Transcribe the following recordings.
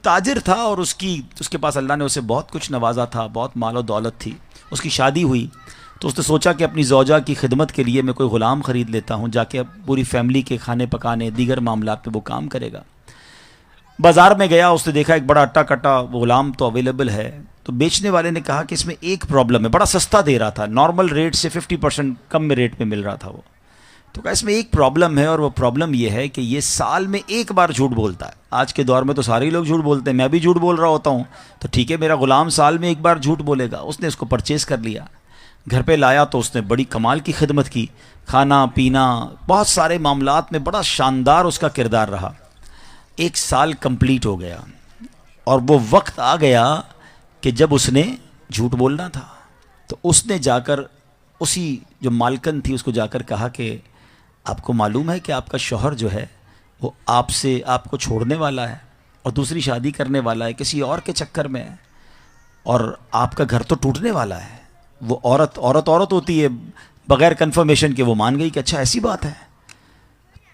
تاجر تھا اور اس کے پاس اللہ نے اسے بہت کچھ نوازا تھا، بہت مال و دولت تھی. اس کی شادی ہوئی تو اس نے سوچا کہ اپنی زوجہ کی خدمت کے لیے میں کوئی غلام خرید لیتا ہوں، جا کے پوری فیملی کے کھانے پکانے دیگر معاملات پہ وہ کام کرے گا. بازار میں گیا، اس نے دیکھا ایک بڑا اٹا کٹا غلام تو اویلیبل ہے. تو بیچنے والے نے کہا کہ اس میں ایک پرابلم ہے، بڑا سستا دے رہا تھا، نارمل ریٹ سے 50% کم میں ریٹ میں مل رہا تھا وہ. تو کہا اس میں ایک پرابلم ہے، اور وہ پرابلم یہ ہے کہ یہ سال میں ایک بار جھوٹ بولتا ہے. آج کے دور میں تو سارے لوگ جھوٹ بولتے ہیں، میں بھی جھوٹ بول رہا ہوتا ہوں، تو ٹھیک ہے میرا غلام سال میں ایک بار جھوٹ بولے گا. اس نے اس کو پرچیز کر لیا، گھر پہ لایا تو اس نے بڑی کمال کی خدمت کی، کھانا پینا بہت سارے معاملات میں بڑا شاندار اس کا کردار رہا. ایک سال کمپلیٹ ہو گیا اور وہ وقت آ گیا کہ جب اس نے جھوٹ بولنا تھا. تو اس نے جا کر اسی جو مالکن تھی اس کو جا کر کہا کہ آپ کو معلوم ہے کہ آپ کا شوہر جو ہے وہ آپ کو چھوڑنے والا ہے اور دوسری شادی کرنے والا ہے، کسی اور کے چکر میں ہے، اور آپ کا گھر تو ٹوٹنے والا ہے. وہ عورت ہوتی ہے، بغیر کنفرمیشن کے وہ مان گئی کہ اچھا ایسی بات ہے.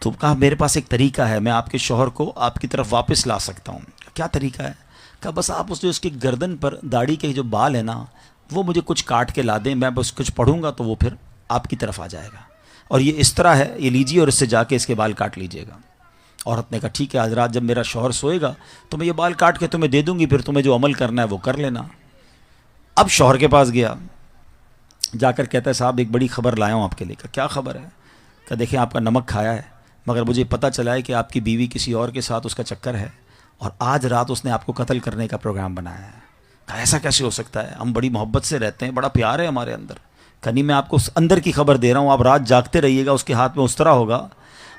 تو کہا میرے پاس ایک طریقہ ہے، میں آپ کے شوہر کو آپ کی طرف واپس لا سکتا ہوں. کیا طریقہ ہے؟ کہا بس آپ اس کی گردن پر داڑھی کے جو بال ہیں نا وہ مجھے کچھ کاٹ کے لا دیں، میں بس کچھ پڑھوں گا تو وہ پھر آپ کی طرف آ جائے گا، اور یہ اس طرح ہے، یہ لیجیے اور اس سے جا کے اس کے بال کاٹ لیجیے گا. عورت نے کہا ٹھیک ہے، آج رات جب میرا شوہر سوئے گا تو میں یہ بال کاٹ کے تمہیں دے دوں گی، پھر تمہیں جو عمل کرنا ہے وہ کر لینا. اب شوہر کے پاس گیا، جا کر کہتا ہے صاحب ایک بڑی خبر لایا ہوں آپ کے لیے. کہا کیا خبر ہے؟ کہ دیکھیں آپ کا نمک کھایا ہے، مگر مجھے پتہ چلا ہے کہ آپ کی بیوی کسی اور کے ساتھ اس کا چکر ہے، اور آج رات اس نے آپ کو قتل کرنے کا پروگرام بنایا ہے. کہا ایسا کیسے ہو سکتا ہے؟ ہم بڑی محبت سے رہتے ہیں، بڑا پیار ہے ہمارے اندر. کہ نہیں، میں آپ کو اندر کی خبر دے رہا ہوں، آپ رات جاگتے رہیے گا، اس کے ہاتھ میں اس طرح ہوگا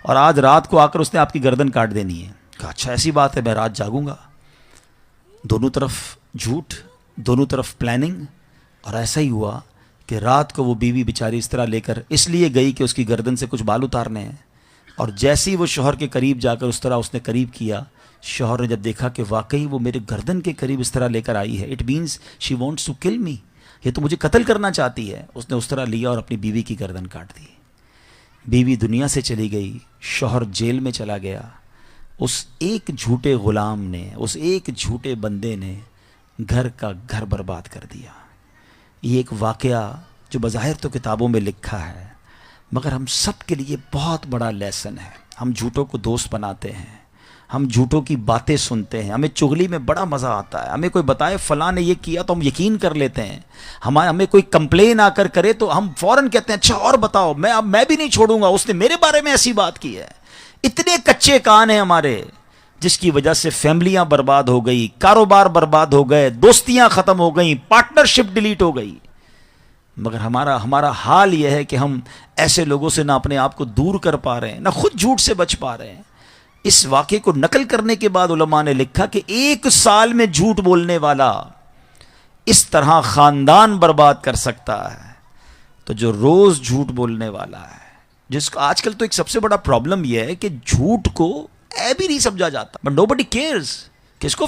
اور آج رات کو آ کر اس نے آپ کی گردن کاٹ دینی ہے. کہا اچھا ایسی بات ہے، میں رات جاگوں گا. دونوں طرف جھوٹ، دونوں طرف پلاننگ، اور ایسا ہی ہوا کہ رات کو وہ بیوی بیچاری اس طرح لے کر اس لیے گئی کہ اس کی گردن سے کچھ بال اتارنے ہیں، اور جیسے ہی وہ شوہر کے قریب جا کر اس طرح اس نے قریب کیا، شوہر نے جب دیکھا کہ واقعی وہ میرے گردن کے قریب اس طرح لے کر آئی ہے، it means she wants to kill me, یہ تو مجھے قتل کرنا چاہتی ہے. اس نے اس طرح لیا اور اپنی بیوی کی گردن کاٹ دی. بیوی دنیا سے چلی گئی، شوہر جیل میں چلا گیا. اس ایک جھوٹے غلام نے، اس ایک جھوٹے بندے نے گھر کا گھر برباد کر دیا. یہ ایک واقعہ جو بظاہر تو کتابوں میں لکھا ہے، مگر ہم سب کے لیے بہت بڑا لیسن ہے. ہم جھوٹوں کو دوست بناتے ہیں، ہم جھوٹوں کی باتیں سنتے ہیں، ہمیں چغلی میں بڑا مزہ آتا ہے. ہمیں کوئی بتائے فلاں نے یہ کیا تو ہم یقین کر لیتے ہیں. ہمیں کوئی کمپلین آ کر کرے تو ہم فوراً کہتے ہیں اچھا اور بتاؤ، میں بھی نہیں چھوڑوں گا، اس نے میرے بارے میں ایسی بات کی ہے. اتنے کچے کان ہیں ہمارے، جس کی وجہ سے فیملیاں برباد ہو گئی، کاروبار برباد ہو گئے، دوستیاں ختم ہو گئیں، پارٹنرشپ ڈیلیٹ ہو گئی. مگر ہمارا حال یہ ہے کہ ہم ایسے لوگوں سے نہ اپنے آپ کو دور کر پا رہے ہیں، نہ خود جھوٹ سے بچ پا رہے ہیں. اس واقعے کو نقل کرنے کے بعد علماء نے لکھا کہ ایک سال میں جھوٹ بولنے والا اس طرح خاندان برباد کر سکتا ہے. تو جو روز جھوٹ بولنے والا ہے، جس کو آج کل تو ایک سب سے بڑا پرابلم یہ ہے کہ جھوٹ کو عیب ہی نہیں سمجھا جاتا، بٹ نوبڈی کیئرز، کس کو